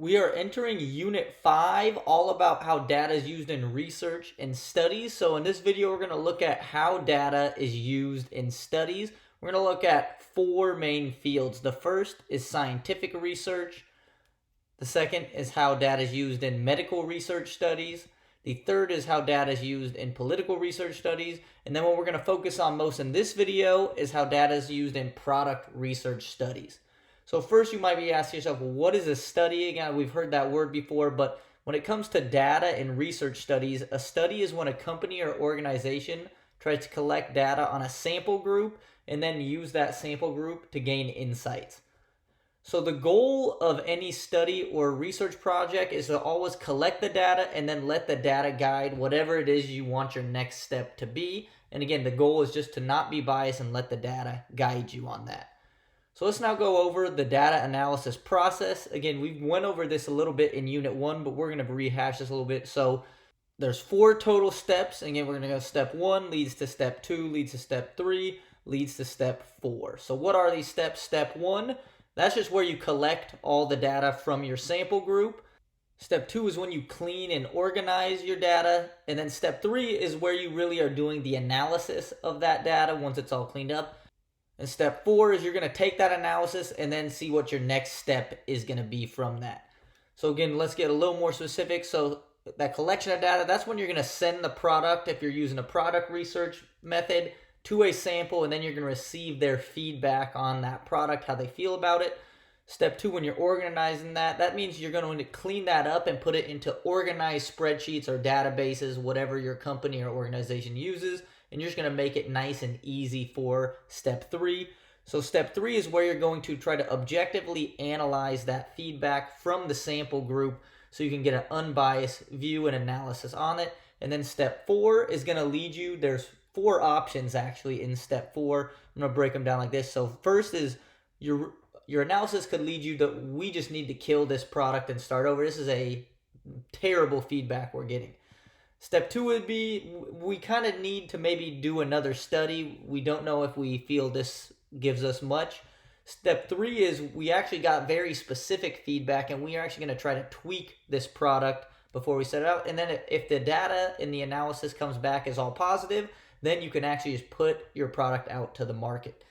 We are entering Unit 5, all about how data is used in research and studies. So in this video, we're going to look at how data is used in studies. We're going to look at four main fields. The first is scientific research. The second is how data is used in medical research studies. The third is how data is used in political research studies. And then what we're going to focus on most in this video is how data is used in product research studies. So first you might be asking yourself, well, what is a study? Again, we've heard that word before, but when it comes to data and research studies, a study is when a company or organization tries to collect data on a sample group and then use that sample group to gain insights. So the goal of any study or research project is to always collect the data and then let the data guide whatever it is you want your next step to be. And again, the goal is just to not be biased and let the data guide you on that. So let's now go over the data analysis process. Again, we went over this a little bit in Unit 1, but we're going to rehash this a little bit. So there's 4 total steps. Again, we're going to go step 1 leads to step 2, leads to step 3, leads to step 4. So what are these steps? Step 1, that's just where you collect all the data from your sample group. Step 2 is when you clean and organize your data. And then step 3 is where you really are doing the analysis of that data once it's all cleaned up. And step 4 is you're going to take that analysis and then see what your next step is going to be from that. So again, let's get a little more specific. So that collection of data, that's when you're going to send the product, if you're using a product research method, to a sample, and then you're going to receive their feedback on that product, how they feel about it. Step 2, when you're organizing that, that means you're going to clean that up and put it into organized spreadsheets or databases, whatever your company or organization uses. And you're just going to make it nice and easy for step 3. So step 3 is where you're going to try to objectively analyze that feedback from the sample group so you can get an unbiased view and analysis on it. And then step 4 is going to lead you, there's 4 options actually in step 4. I'm going to break them down like this. So first is your analysis could lead you to, we just need to kill this product and start over. This is a terrible feedback we're getting. Step 2 would be, we kind of need to maybe do another study. We don't know if we feel this gives us much. Step 3 is we actually got very specific feedback and we are actually going to try to tweak this product before we set it out. And then if the data in the analysis comes back as all positive, then you can actually just put your product out to the market.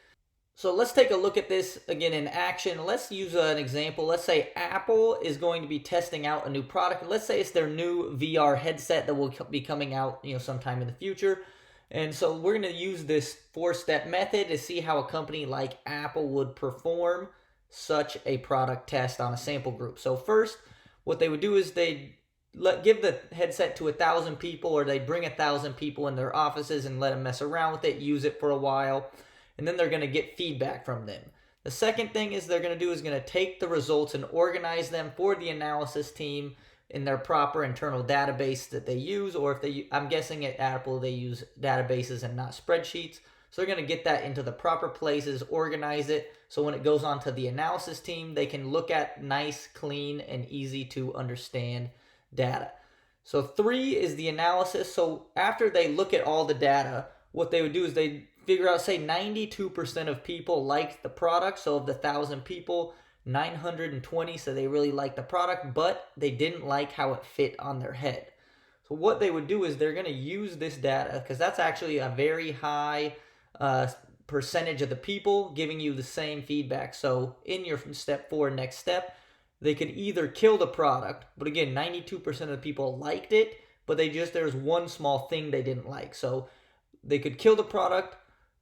So let's take a look at this again in action. Let's use an example. Let's say Apple is going to be testing out a new product. Let's say it's their new VR headset that will be coming out, sometime in the future. And so we're going to use this 4-step method to see how a company like Apple would perform such a product test on a sample group. So first, what they would do is they'd give the headset to 1,000 people, or they'd bring 1,000 people in their offices and let them mess around with it, use it for a while. And then they're going to get feedback from them. The second thing is they're going to do is going to take the results and organize them for the analysis team in their proper internal database that they use, or if they, I'm guessing at Apple they use databases and not spreadsheets. So they're going to get that into the proper places, organize it, so when it goes on to the analysis team, they can look at nice, clean, and easy to understand data. So 3 is the analysis. So after they look at all the data, what they would do is they figure out, say 92% of people liked the product. So of the 1,000 people, 920 said they really liked the product, but they didn't like how it fit on their head. So what they would do is they're going to use this data, because that's actually a very high percentage of the people giving you the same feedback. So in your step 4 next step, they could either kill the product, but again, 92% of the people liked it, but there's one small thing they didn't like. So they could kill the product,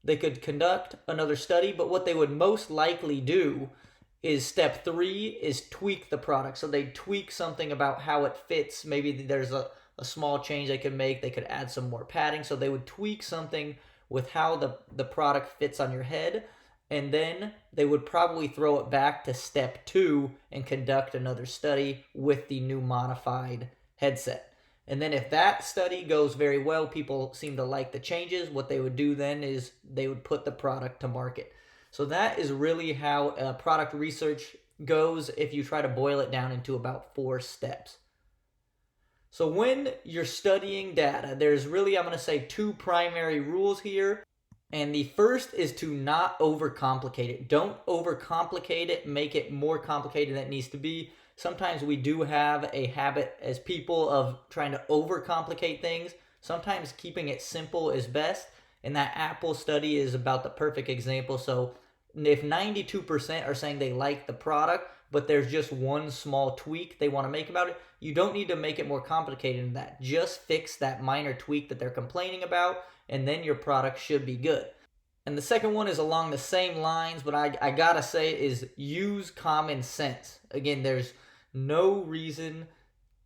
they could conduct another study, but what they would most likely do is step 3 is tweak the product. So they tweak something about how it fits. Maybe there's a small change they could make. They could add some more padding. So they would tweak something with how the product fits on your head. And then they would probably throw it back to step 2 and conduct another study with the new modified headset. And then if that study goes very well, people seem to like the changes, what they would do then is they would put the product to market. So that is really how product research goes if you try to boil it down into about 4 steps. So when you're studying data, there's really, I'm going to say, 2 primary rules here. And the first is to not overcomplicate it. Don't overcomplicate it, make it more complicated than it needs to be. sometimes we do have a habit as people of trying to overcomplicate things. Sometimes keeping it simple is best, and that Apple study is about the perfect example. So if 92% are saying they like the product, but there's just one small tweak they want to make about it, you don't need to make it more complicated than that. Just fix that minor tweak that they're complaining about, and then your product should be good. And the second one is along the same lines, but I gotta say is use common sense. Again, there's no reason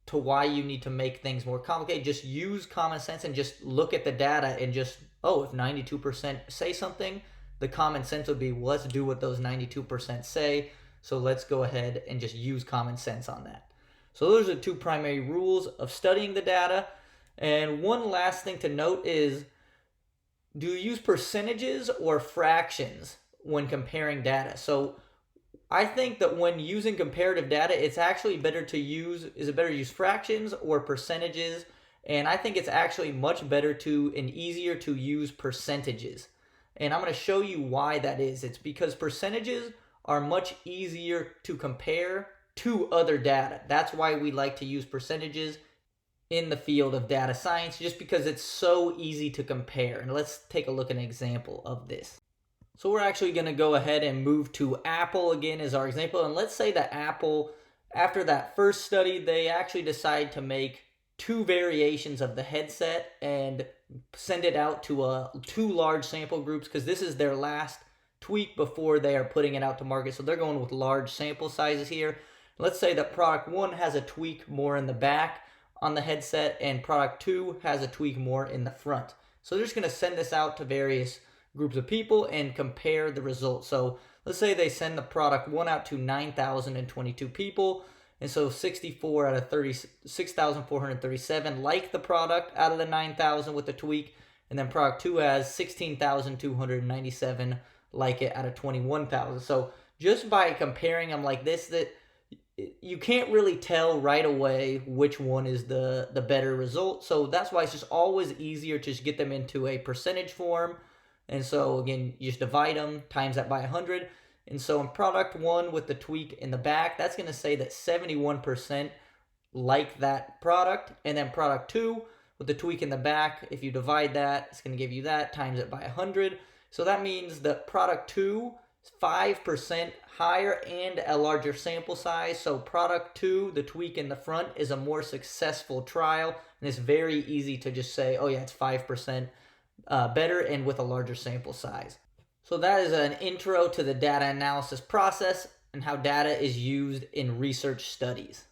to why you need to make things more complicated. Just use common sense and just look at the data and just, oh, if 92% say something, the common sense would be, well, let's do what those 92% say. So let's go ahead and just use common sense on that. So those are the two primary rules of studying the data. And one last thing to note is, do you use percentages or fractions when comparing data? So I think that when using comparative data, it's actually better to use, is it better to use fractions or percentages? And I think it's actually much better to and easier to use percentages. And I'm going to show you why that is. It's because percentages are much easier to compare to other data. That's why we like to use percentages in the field of data science, just because it's so easy to compare. And let's take a look at an example of this. So we're actually going to go ahead and move to Apple again as our example. And let's say that Apple, after that first study, they actually decide to make 2 variations of the headset and send it out to 2 large sample groups, because this is their last tweak before they are putting it out to market. So they're going with large sample sizes here. Let's say that product 1 has a tweak more in the back on the headset, and product 2 has a tweak more in the front. So they're just going to send this out to various groups of people and compare the results. So let's say they send the product 1 out to 9,022 people, and so 64 out of 36,437 like the product out of the 9,000 with the tweak, and then product 2 has 16,297 like it out of 21,000. So just by comparing them like this, that you can't really tell right away which one is the better result. So that's why it's just always easier to just get them into a percentage form. And so again, you just divide them, times that by 100. And so in product 1 with the tweak in the back, that's going to say that 71% like that product. And then product 2 with the tweak in the back, if you divide that, it's going to give you that, times it by 100. So that means that product 2 is 5% higher and a larger sample size. So product 2, the tweak in the front, is a more successful trial. And it's very easy to just say, oh yeah, it's 5% better and with a larger sample size. So that is an intro to the data analysis process and how data is used in research studies.